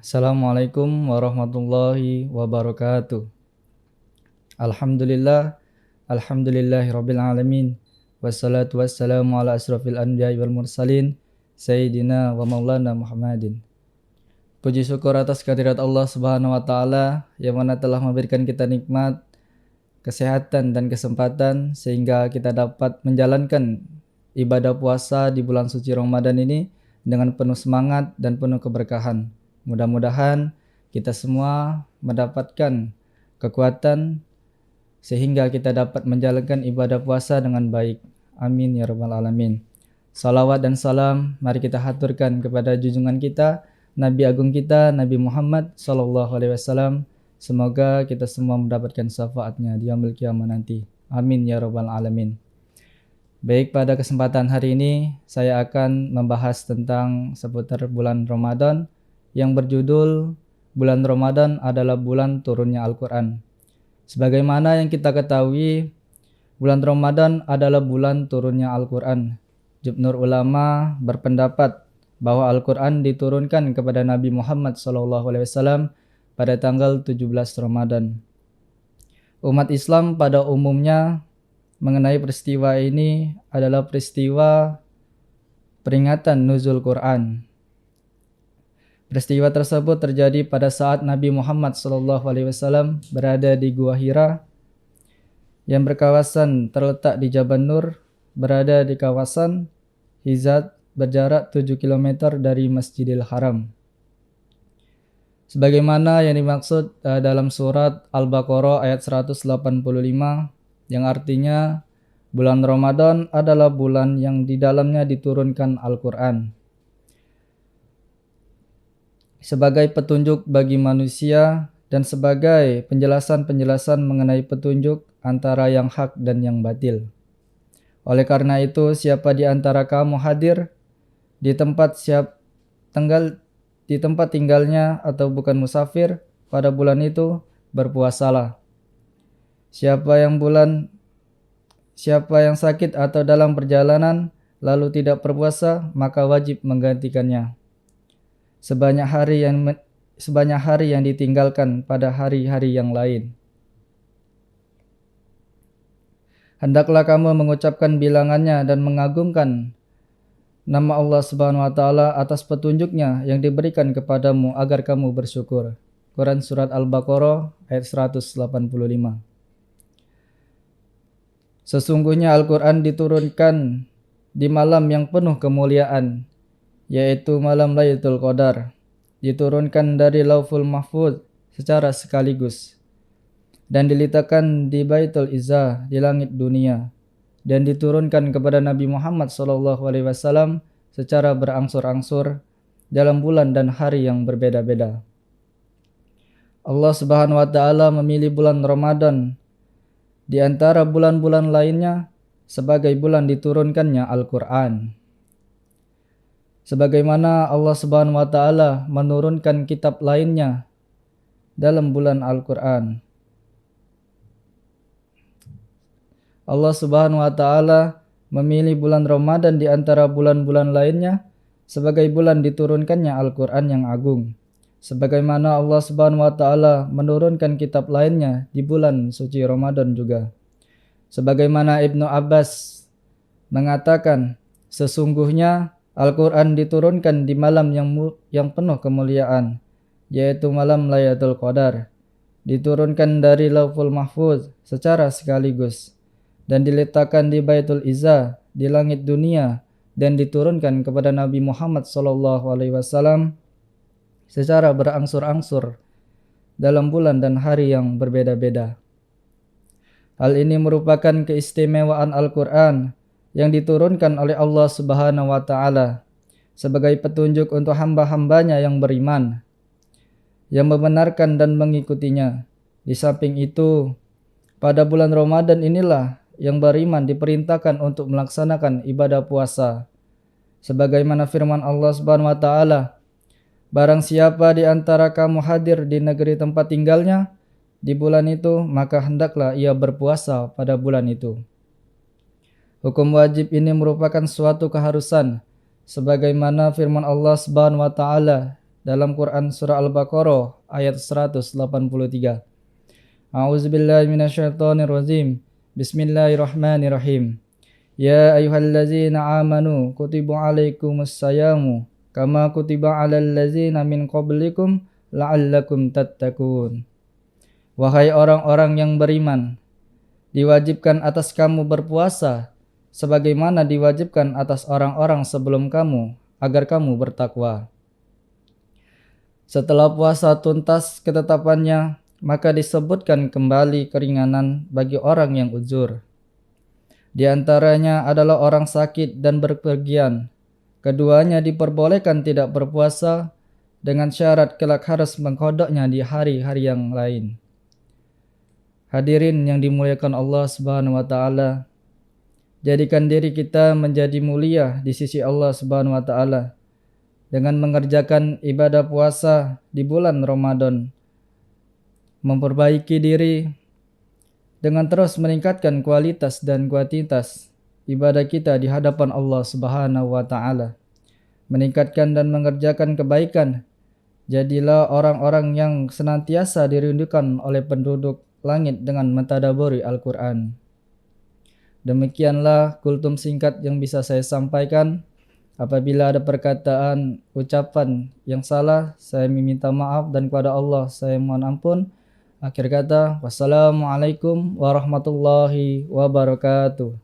Assalamualaikum warahmatullahi wabarakatuh. Alhamdulillah, alhamdulillahirabbil alamin. Wassalatu wassalamu ala asrofil anbiya'i wal mursalin sayyidina wa maulana Muhammadin. Puji syukur atas kehadirat Allah Subhanahu wa taala yang mana telah memberikan kita nikmat, kesehatan dan kesempatan sehingga kita dapat menjalankan ibadah puasa di bulan suci Ramadan ini dengan penuh semangat dan penuh keberkahan. Mudah-mudahan kita semua mendapatkan kekuatan sehingga kita dapat menjalankan ibadah puasa dengan baik. Amin ya rabbal alamin. Salawat dan salam mari kita haturkan kepada junjungan kita, Nabi agung kita, Nabi Muhammad sallallahu alaihi wasallam. Semoga kita semua mendapatkan syafaatnya di yaumil qiyamah nanti. Amin ya rabbal alamin. Baik, pada kesempatan hari ini saya akan membahas tentang seputar bulan Ramadan yang berjudul Bulan Ramadan adalah bulan turunnya Al-Quran. Sebagaimana yang kita ketahui, bulan Ramadan adalah bulan turunnya Al-Quran. Jumhur ulama berpendapat bahwa Al-Quran diturunkan kepada Nabi Muhammad SAW pada tanggal 17 Ramadan. Umat Islam pada umumnya mengenai peristiwa ini adalah peristiwa peringatan nuzul Quran. Peristiwa tersebut terjadi pada saat Nabi Muhammad SAW berada di Gua Hira yang berkawasan terletak di Jabal Nur, berada di kawasan Hizat, berjarak 7 km dari Masjidil Haram. Sebagaimana yang dimaksud dalam surat Al-Baqarah ayat 185 yang artinya bulan Ramadan adalah bulan yang di dalamnya diturunkan Al-Quran sebagai petunjuk bagi manusia dan sebagai penjelasan-penjelasan mengenai petunjuk antara yang hak dan yang batil. Oleh karena itu, siapa di antara kamu hadir di tempat tinggalnya atau bukan musafir pada bulan itu, berpuasalah. Siapa yang sakit atau dalam perjalanan lalu tidak berpuasa, maka wajib menggantikannya sebanyak hari yang ditinggalkan pada hari-hari yang lain. Hendaklah kamu mengucapkan bilangannya dan mengagungkan nama Allah Subhanahu wa taala atas petunjuknya yang diberikan kepadamu agar kamu bersyukur. Quran surat Al-Baqarah ayat 185. Sesungguhnya Al-Quran diturunkan di malam yang penuh kemuliaan, yaitu malam Lailatul Qadar. Diturunkan dari Lauful Mahfuz secara sekaligus dan diletakkan di Baitul Izzah di langit dunia, dan diturunkan kepada Nabi Muhammad SAW secara berangsur-angsur dalam bulan dan hari yang berbeda-beda. Allah Subhanahu wa taala memilih bulan Ramadan di antara bulan-bulan lainnya sebagai bulan diturunkannya Al-Quran. Sebagaimana Allah Subhanahu wa taala menurunkan kitab lainnya dalam bulan Al-Quran. Allah Subhanahu wa taala memilih bulan Ramadan di antara bulan-bulan lainnya sebagai bulan diturunkannya Al-Quran yang agung. Sebagaimana Allah Subhanahu wa taala menurunkan kitab lainnya di bulan suci Ramadan juga. Sebagaimana Ibnu Abbas mengatakan, sesungguhnya Al-Quran diturunkan di malam yang penuh kemuliaan, yaitu malam Lailatul Qadar. Diturunkan dari Lauful Mahfuz secara sekaligus dan diletakkan di Baitul Izzah di langit dunia, dan diturunkan kepada Nabi Muhammad SAW secara berangsur-angsur dalam bulan dan hari yang berbeda-beda. Hal ini merupakan keistimewaan Al-Quran yang diturunkan oleh Allah Subhanahu wa taala sebagai petunjuk untuk hamba-hambanya yang beriman, yang membenarkan dan mengikutinya. Di samping itu, pada bulan Ramadan inilah yang beriman diperintahkan untuk melaksanakan ibadah puasa. Sebagaimana firman Allah Subhanahu wa taala, barang siapa di antara kamu hadir di negeri tempat tinggalnya di bulan itu, maka hendaklah ia berpuasa pada bulan itu. Hukum wajib ini merupakan suatu keharusan sebagaimana firman Allah Subhanahu wa taala dalam Quran surah Al-Baqarah ayat 183. A'udzubillahi minasyaitonirrajim. Bismillahirrahmanirrahim. Ya ayyuhallazina amanu kutiba alaikumus syamu kama kutiba alal ladzina min qablikum la'allakum tattaqun. Wahai orang-orang yang beriman, diwajibkan atas kamu berpuasa sebagaimana diwajibkan atas orang-orang sebelum kamu agar kamu bertakwa. Setelah puasa tuntas ketetapannya, maka disebutkan kembali keringanan bagi orang yang uzur. Di antaranya adalah orang sakit dan berpergian. Keduanya diperbolehkan tidak berpuasa dengan syarat kelak harus mengkodoknya di hari-hari yang lain. Hadirin yang dimuliakan Allah Subhanahu wa taala, jadikan diri kita menjadi mulia di sisi Allah Subhanahu wa taala dengan mengerjakan ibadah puasa di bulan Ramadan, memperbaiki diri dengan terus meningkatkan kualitas dan kuantitas ibadah kita di hadapan Allah Subhanahu wa taala, meningkatkan dan mengerjakan kebaikan. Jadilah orang-orang yang senantiasa dirindukan oleh penduduk langit dengan mentadaburi Al-Quran. Demikianlah kultum singkat yang bisa saya sampaikan. Apabila ada perkataan, ucapan yang salah, saya meminta maaf dan kepada Allah saya mohon ampun. Akhir kata, wassalamualaikum warahmatullahi wabarakatuh.